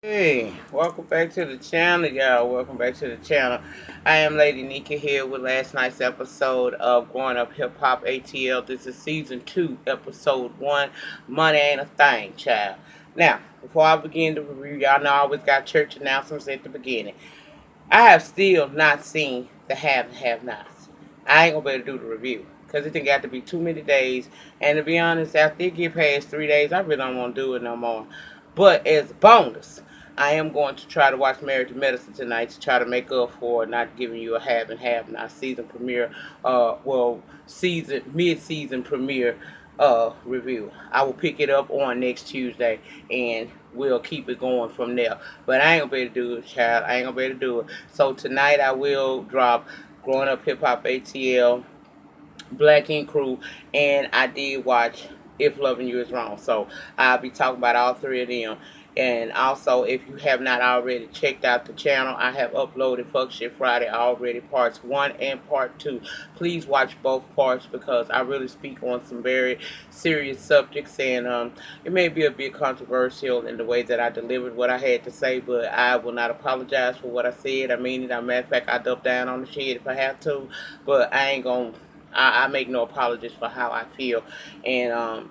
Hey, welcome back to the channel, y'all. Welcome back to the channel. I am Lady Nika here with last night's episode of Growing Up Hip Hop ATL. This is season 2, episode 1. Money ain't a thing, child. Now, before I begin the review, y'all know I always got church announcements at the beginning. I have still not seen the have and have nots. I ain't gonna be able to do the review because it didn't got to be too many days. And to be honest, after it get past 3 days, I really don't want to do it no more. But as a bonus, I am going to try to watch Married to Medicine tonight to try to make up for not giving you a have and have not season premiere. Season mid season premiere review. I will pick it up on next Tuesday and we'll keep it going from there. But I ain't gonna be able to do it, child. I ain't gonna be able to do it. So tonight I will drop Growing Up Hip Hop ATL, Black Ink Crew, and I did watch If Loving You Is Wrong. So I'll be talking about all three of them. And also, if you have not already checked out the channel, I have uploaded Fuck Shit Friday already, parts 1 and part 2. Please watch both parts because I really speak on some very serious subjects, and it may be a bit controversial in the way that I delivered what I had to say, but I will not apologize for what I said. I mean it. As a matter of fact, I double down on the shit if I have to, but I ain't gonna I make no apologies for how I feel. And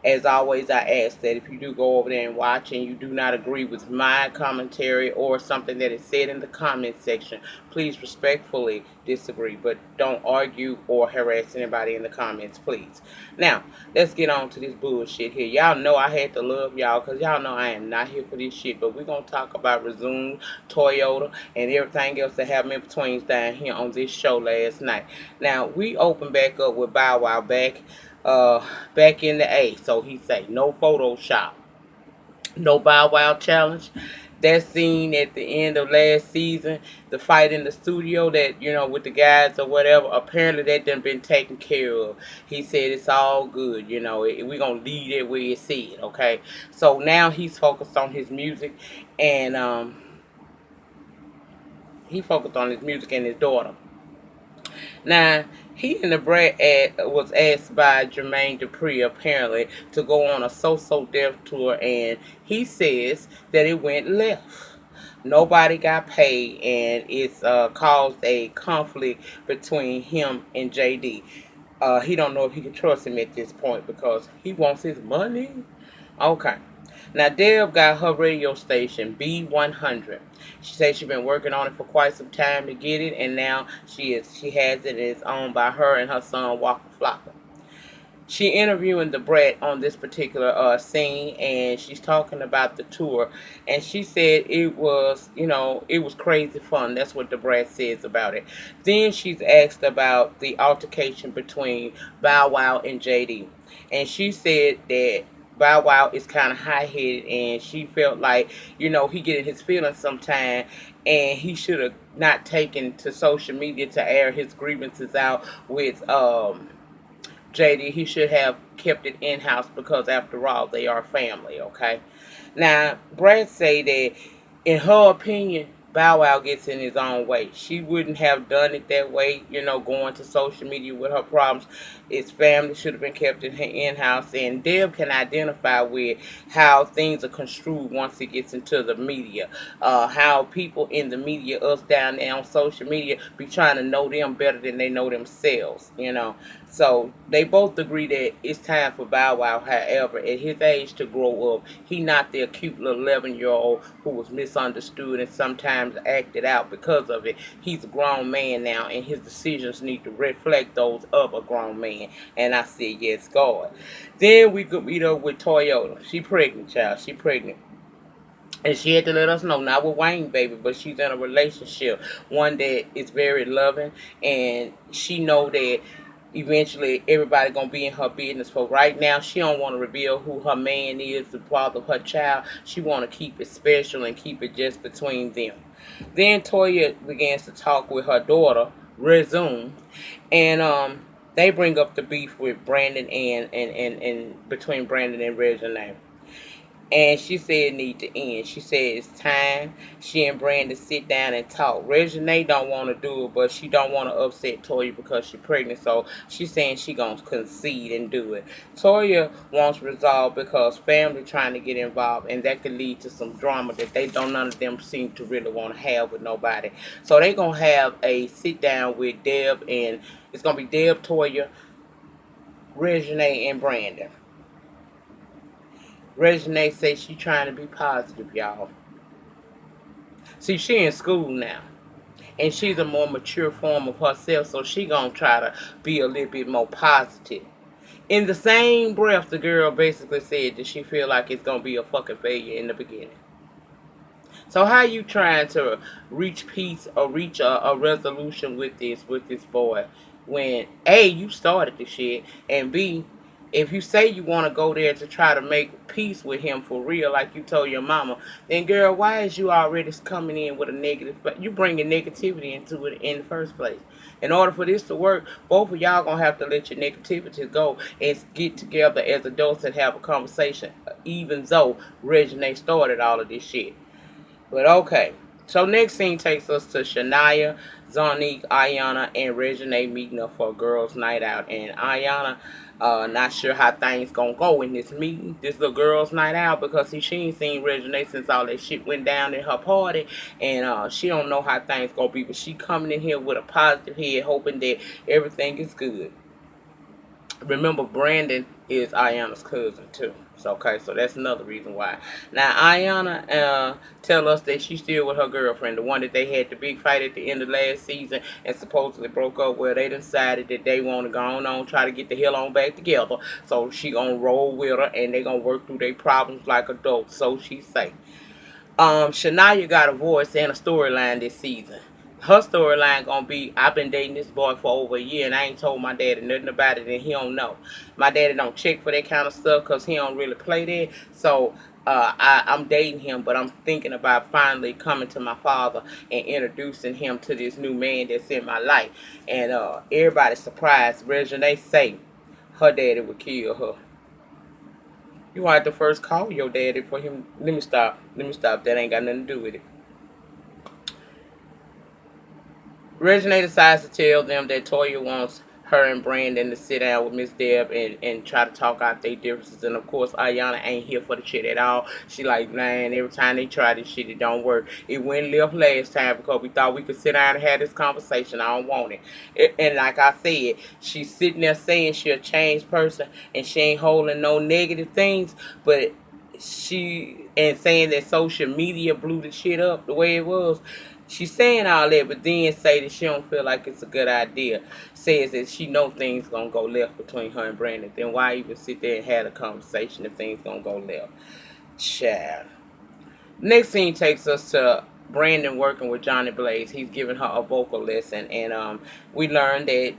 as always, I ask that if you do go over there and watch and you do not agree with my commentary or something that is said in the comment section, please respectfully disagree. But don't argue or harass anybody in the comments, please. Now, let's get on to this bullshit here. Y'all know I had to love y'all because y'all know I am not here for this shit. But we're going to talk about Resume, Toyota, and everything else that happened in between down here on this show last night. Now, we open back up with Bow Wow back in the A. So he say no Photoshop, no Bow Wow challenge. That scene at the end of last season, the fight in the studio that, with the guys or whatever, apparently that done been taken care of. He said it's all good, we gonna leave it where it said, okay? So now he's focused on his music, and he focused on his music and his daughter. Now, he and the Brat was asked by Jermaine Dupri apparently to go on a So-So Death tour, and he says that it went left. Nobody got paid, and it's caused a conflict between him and JD. He don't know if he can trust him at this point because he wants his money. Okay. Now, Deb got her radio station, B100. She says she's been working on it for quite some time to get it, and now she has it, and it's owned by her and her son, Walker Flocka. She interviewing the Brat on this particular scene, and she's talking about the tour, and she said it was crazy fun. That's what the Brat says about it. Then she's asked about the altercation between Bow Wow and JD, and she said that Bow Wow is kind of high-headed, and she felt like, he get in his feelings sometime, and he should have not taken to social media to air his grievances out with JD. He should have kept it in-house because, after all, they are family, okay? Now, Brad say that, in her opinion, Bow Wow gets in his own way. She wouldn't have done it that way, going to social media with her problems. His family should have been kept in-house. And Deb can identify with how things are construed once it gets into the media. How people in the media, us down there on social media, be trying to know them better than they know themselves. So they both agree that it's time for Bow Wow, however, at his age, to grow up. He not the cute little 11-year-old who was misunderstood and sometimes acted out because of it. He's a grown man now, and his decisions need to reflect those of a grown man. And I said, yes, God. Then we could meet up with Toyota. She pregnant, child. She pregnant. And she had to let us know, not with Wayne, baby, but she's in a relationship, one that is very loving, and she know that eventually everybody gonna be in her business. For right now, she don't want to reveal who her man is, the father of her child. She want to keep it special and keep it just between them. Then Toya begins to talk with her daughter, Resume, and they bring up the beef with Brandon and between Brandon and Reginae. And she said it need to end. She said it's time she and Brandon sit down and talk. Reginae don't want to do it, but she don't want to upset Toya because she's pregnant. So she's saying she gonna concede and do it. Toya wants resolve because family trying to get involved, and that could lead to some drama that they don't. None of them seem to really want to have with nobody. So they gonna have a sit down with Deb, and it's gonna be Deb, Toya, Reginae, and Brandon. Reginae says she trying to be positive, y'all. See, she in school now, and she's a more mature form of herself, so she gonna try to be a little bit more positive. In the same breath, the girl basically said that she feel like it's gonna be a fucking failure in the beginning. So how you trying to reach peace or reach a resolution with this boy when A, you started the shit, and B, if you say you want to go there to try to make peace with him for real, like you told your mama, then girl, why is you already coming in with a negative? But you bringing negativity into it in the first place. In order for this to work, both of y'all gonna have to let your negativity go and get together as adults and have a conversation. Even though Reginae started all of this shit. But okay. So next scene takes us to Shania, Zonique, Ayana, and Reginae meeting up for a girls' night out. And Ayana, not sure how things gonna go in this meeting, this little girls' night out, because see, she ain't seen Reginae since all that shit went down in her party, and she don't know how things gonna be. But she coming in here with a positive head, hoping that everything is good. Remember, Brandon is Ayana's cousin too. So okay, so that's another reason why. Now Ayana tell us that she's still with her girlfriend, the one that they had the big fight at the end of last season and supposedly broke up. Well, they decided that they want to go on try to get the hell on back together. So she gonna roll with her and they gonna work through their problems like adults. So she say. Shania got a voice and a storyline this season. Her storyline gonna be, I've been dating this boy for over a year and I ain't told my daddy nothing about it and he don't know. My daddy don't check for that kind of stuff because he don't really play that. So I'm dating him, but I'm thinking about finally coming to my father and introducing him to this new man that's in my life. And everybody's surprised. Reginae say her daddy would kill her. You want to first call your daddy for him. Let me stop. Let me stop. That ain't got nothing to do with it. Reginae decides to tell them that Toya wants her and Brandon to sit down with Miss Deb and try to talk out their differences. And of course, Ayana ain't here for the shit at all. She like, man, every time they try this shit, it don't work. It went left last time because we thought we could sit down and have this conversation. I don't want it. And like I said, she's sitting there saying she a changed person and she ain't holding no negative things, but she and saying that social media blew the shit up the way it was. She's saying all that, but then say that she don't feel like it's a good idea. Says that she know things gonna go left between her and Brandon. Then why even sit there and have a conversation if things gonna go left? Child. Next scene takes us to Brandon working with Johnny Blaze. He's giving her a vocal lesson, and we learned that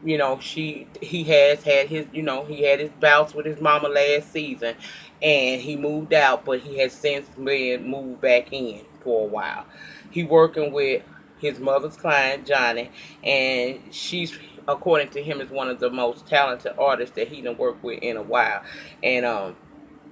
he has had his he had his bouts with his mama last season, and he moved out, but he has since been moved back in for a while. He working with his mother's client Johnny, and she's according to him is one of the most talented artists that he done worked with in a while, and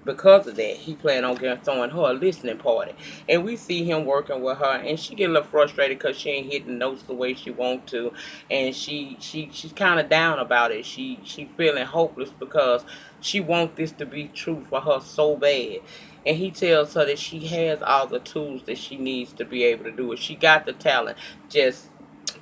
because of that, he planned on throwing her a listening party. And we see him working with her, and she get a little frustrated because she ain't hitting notes the way she want to, and she's kind of down about it. She feeling hopeless because she want this to be true for her so bad. And he tells her that she has all the tools that she needs to be able to do it. She got the talent. Just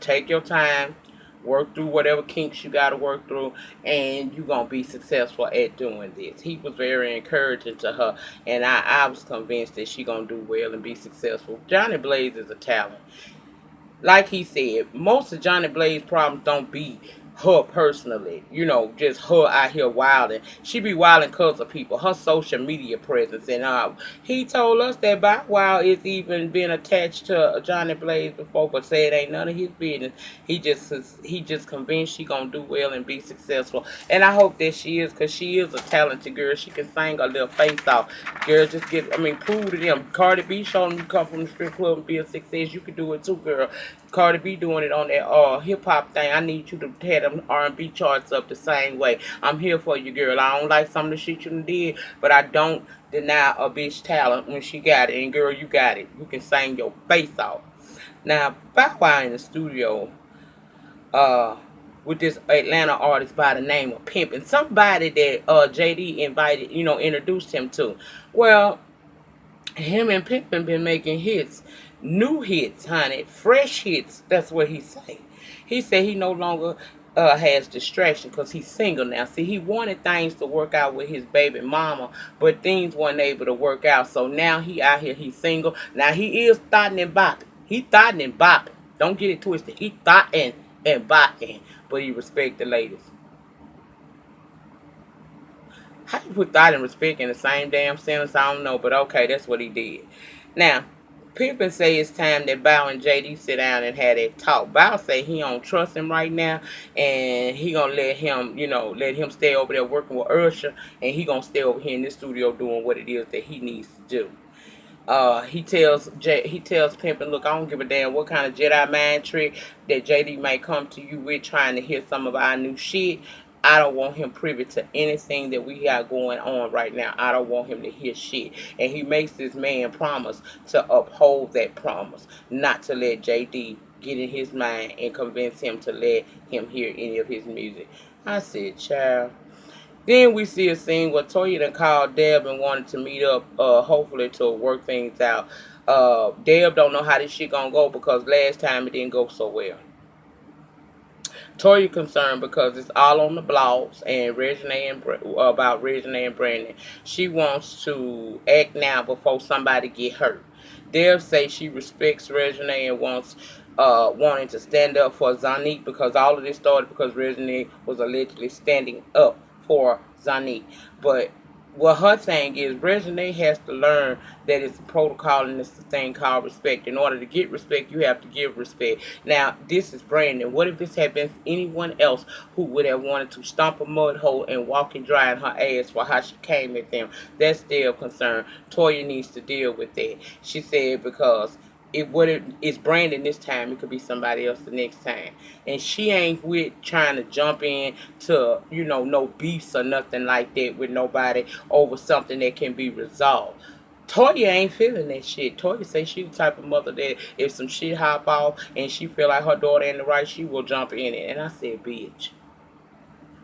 take your time, work through whatever kinks you got to work through, and you're going to be successful at doing this. He was very encouraging to her, and I was convinced that she going to do well and be successful. Johnny Blaze is a talent. Like he said, most of Johnny Blaze's problems don't be her personally, just her out here wilding. She be wilding because of people, her social media presence. And he told us that Bow Wow is even been attached to Johnny Blaze before, but said it ain't none of his business. He just convinced she gonna do well and be successful. And I hope that she is, because she is a talented girl. She can sing her little face off. Girl, just prove to them. Cardi B showed them you come from the strip club and be a success. You can do it too, girl. Cardi B doing it on that hip hop thing. I need you to have them R&B charts up the same way. I'm here for you, girl. I don't like some of the shit you done did, but I don't deny a bitch talent when she got it. And girl, you got it. You can sing your face off. Now, Bow Wow in the studio, uh, with this Atlanta artist by the name of Pimpin', somebody that JD invited, introduced him to. Well, him and Pimpin been making hits, new hits, honey, fresh hits. That's what he say. He said he no longer has distraction because he's single now. See, he wanted things to work out with his baby mama, but things weren't able to work out. So now he out here, he's single. Now he is thotting and bopping. He thotting and bopping. Don't get it twisted. He thotting and bopping, but he respect the ladies. How you put thought and respect in the same damn sentence? I don't know, but okay, that's what he did. Now, Pippin say it's time that Bow and JD sit down and have that talk. Bow say he don't trust him right now, and he gonna let him stay over there working with Ursha, and he gonna stay over here in this studio doing what it is that he needs to do. He tells Pimpin, look, I don't give a damn what kind of Jedi mind trick that JD might come to you with trying to hear some of our new shit. I don't want him privy to anything that we got going on right now. I don't want him to hear shit. And he makes this man promise to uphold that promise, not to let JD get in his mind and convince him to let him hear any of his music. I said, child. Then we see a scene where Toya done called Deb and wanted to meet up, hopefully to work things out. Deb don't know how this shit gonna go because last time it didn't go so well. Toya concerned because it's all on the blogs and about Reginae and Brandon. She wants to act now before somebody get hurt. Deb say she respects Reginae and wanting to stand up for Zanique because all of this started because Reginae was allegedly standing up for Zanique. But what her thing is, Reginae has to learn that it's a protocol and it's a thing called respect. In order to get respect, you have to give respect. Now, this is Brandon. What if this had been anyone else who would have wanted to stomp a mud hole and walk and dry in her ass for how she came at them? That's still a concern. Toya needs to deal with that. She said because it's Brandon this time, it could be somebody else the next time. And she ain't with trying to jump in to, no beefs or nothing like that with nobody over something that can be resolved. Toya ain't feeling that shit. Toya say she the type of mother that if some shit hop off and she feel like her daughter in the right, she will jump in it. And I said, bitch.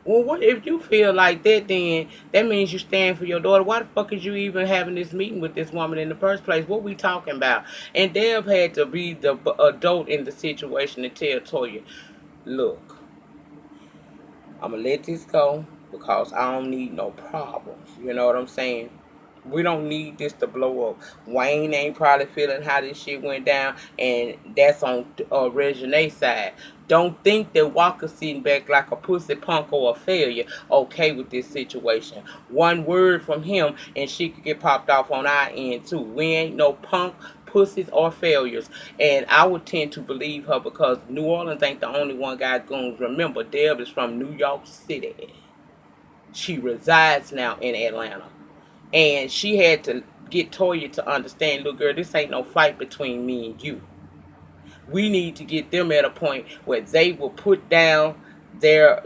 Well, what if you feel like that? Then that means you stand for your daughter. Why the fuck is you even having this meeting with this woman in the first place? What we talking about? And Deb had to be the adult in the situation to tell Toya, look, I'm gonna let this go because I don't need no problems. You know what I'm saying? We don't need this to blow up. Wayne ain't probably feeling how this shit went down, and that's on Reginae's side. Don't think that Walker's sitting back like a pussy punk or a failure, okay with this situation. One word from him, and she could get popped off on our end too. We ain't no punk, pussies, or failures. And I would tend to believe her because New Orleans ain't the only one got goons. Remember, Deb is from New York City. She resides now in Atlanta. And she had to get Toya to understand, look, girl, this ain't no fight between me and you. We need to get them at a point where they will put down their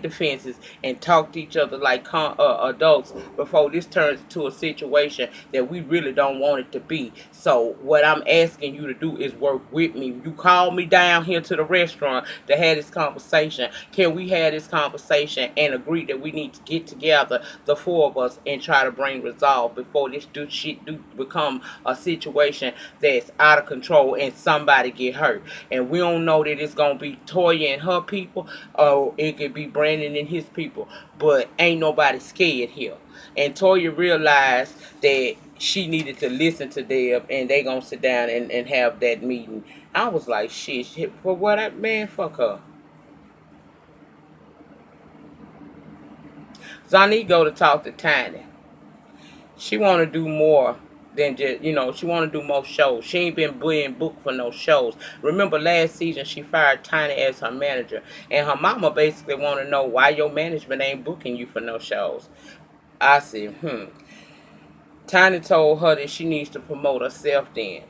defenses and talk to each other like adults before this turns into a situation that we really don't want it to be. So what I'm asking you to do is work with me. You called me down here to the restaurant to have this conversation. Can we have this conversation and agree that we need to get together, the four of us, and try to bring resolve before this shit become a situation that's out of control and somebody get hurt? And we don't know that it's gonna be Toya and her people, or it could be Brandon and his people. But ain't nobody scared here. And Toya realized that she needed to listen to Deb, and they gonna sit down and have that meeting. I was like, shit, for what? Man, fuck her. Zani go to talk to Tiny. She want to do more than just, she want to do more shows. She ain't been being booked for no shows. Remember last season she fired Tiny as her manager, and her mama basically want to know why your management ain't booking you for no shows. I said, Tiny told her that she needs to promote herself then.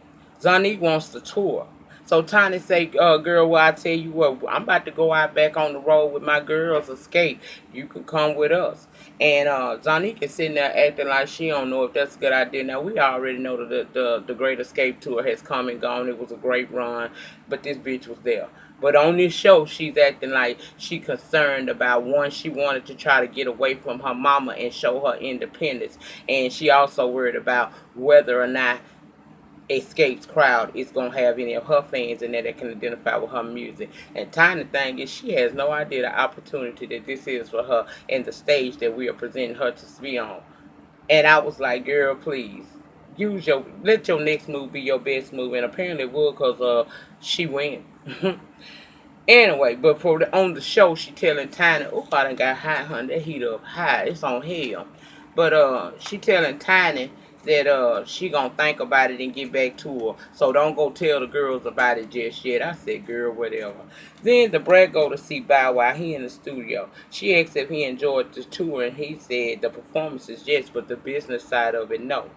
Zanique wants to tour. So Tiny say, girl, well, I tell you what, I'm about to go out back on the road with my girls, escape. You can come with us. And Zonique is sitting there acting like she don't know if that's a good idea. Now, we already know that the Great Escape Tour has come and gone. It was a great run, but this bitch was there. But on this show, she's acting like she concerned about, one, she wanted to try to get away from her mama and show her independence. And she also worried about whether or not Escape's crowd is gonna have any of her fans in there that can identify with her music. And tiny thing is, she has no idea the opportunity that this is for her and the stage that we are presenting her to be on. And I was like, girl, please let your next move be your best move. And apparently it would, cause she went. Anyway, but on the show, she telling Tiny, oh, I done got high, honey. That heat up high. It's on hell. But she telling Tiny that she gonna think about it and get back to her. So don't go tell the girls about it just yet. I said, girl, whatever. Then the Brat go to see Bow Wow. He in the studio. She asked if he enjoyed the tour, and he said the performances, yes, but the business side of it, no.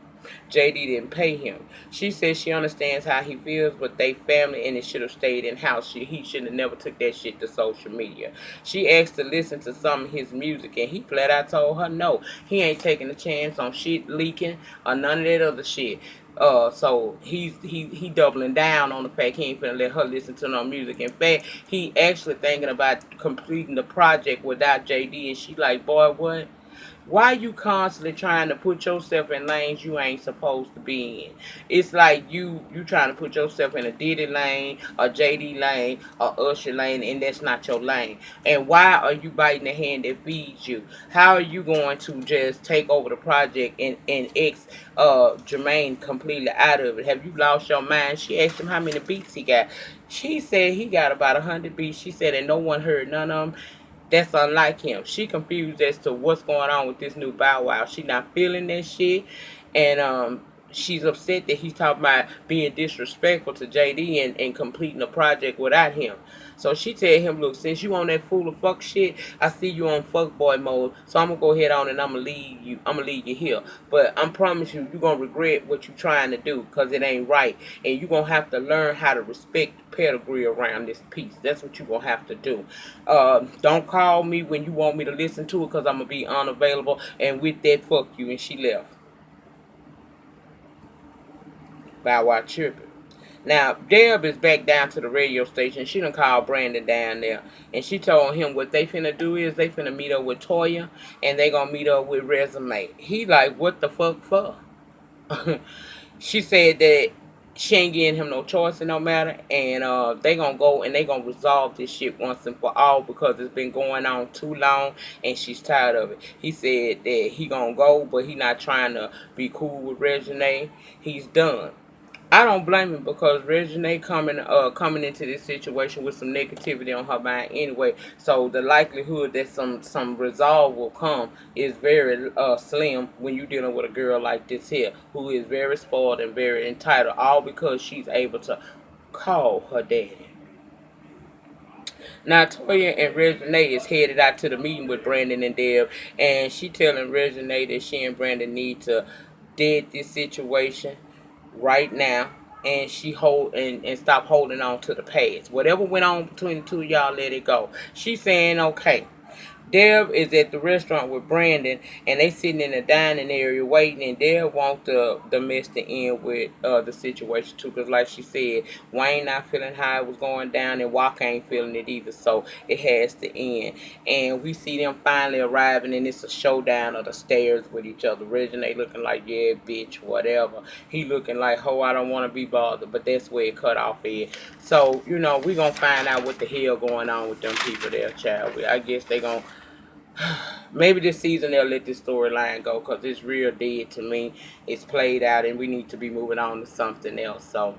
JD didn't pay him. She says she understands how he feels, but they family and it should have stayed in house. He should have never took that shit to social media. She asked to listen to some of his music, and he flat out told her no. He ain't taking a chance on shit leaking or none of that other shit. So he doubling down on the fact he ain't finna let her listen to no music. In fact, he actually thinking about completing the project without JD, and she like, boy, what? Why you constantly trying to put yourself in lanes you ain't supposed to be in? It's like you trying to put yourself in a Diddy lane, a JD lane, a Usher lane, and that's not your lane. And why are you biting the hand that feeds you? How are you going to just take over the project and X Jermaine completely out of it? Have you lost your mind? She asked him how many beats he got. She said he got about 100 beats. She said, and no one heard none of them. That's unlike him. She confused as to what's going on with this new Bow Wow. She not feeling that shit, and she's upset that he's talking about being disrespectful to JD and completing a project without him. So she tell him, look, since you on that fool of fuck shit, I see you on fuckboy mode. So I'm gonna go ahead on and I'm gonna leave you. I'm gonna leave you here. But I promise you, you're gonna regret what you're trying to do, cause it ain't right, and you're gonna have to learn how to respect the pedigree around this piece. That's what you're gonna have to do. Don't call me when you want me to listen to it, cause I'm gonna be unavailable. And with that, fuck you. And she left. Bow Wow tripping. Now, Deb is back down to the radio station. She done called Brandon down there. And she told him what they finna do is they finna meet up with Toya. And they gonna meet up with Reginae. He like, what the fuck for? She said that she ain't giving him no choice and no matter. And they gonna go and they gonna resolve this shit once and for all, because it's been going on too long and she's tired of it. He said that he gonna go, but he not trying to be cool with Reginae. He's done. I don't blame him, because Reginae coming into this situation with some negativity on her mind anyway. So the likelihood that some resolve will come is very slim when you're dealing with a girl like this here, who is very spoiled and very entitled, all because she's able to call her daddy. Now Toya and Reginae is headed out to the meeting with Brandon and Deb, and she telling Reginae that she and Brandon need to dead this situation right now, and she and stop holding on to the past. Whatever went on between the two of y'all, let it go. She's saying okay. Deb is at the restaurant with Brandon, and they sitting in the dining area waiting, and Deb want the mess to end with the situation too, because like she said, Wayne not feeling how it was going down, and Walker ain't feeling it either, so it has to end. And we see them finally arriving, and it's a showdown of the stairs with each other. Reginae looking like, yeah, bitch, whatever. He looking like, ho, I don't want to be bothered, but that's where it cut off at. So, we gonna find out what the hell going on with them people there, child. I guess they gonna maybe this season they'll let this storyline go, because it's real dead to me. It's played out and we need to be moving on to something else. So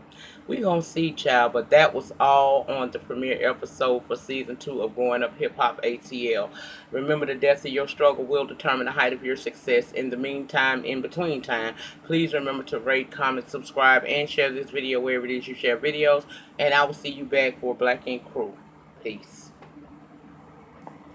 we gonna see, child. But that was all on the premiere episode for season 2 of Growing Up Hip Hop ATL. Remember, the depth of your struggle will determine the height of your success. In the meantime, in between time, please remember to rate, comment, subscribe, and share this video wherever it is you share videos. And I will see you back for Black Ink Crew. Peace.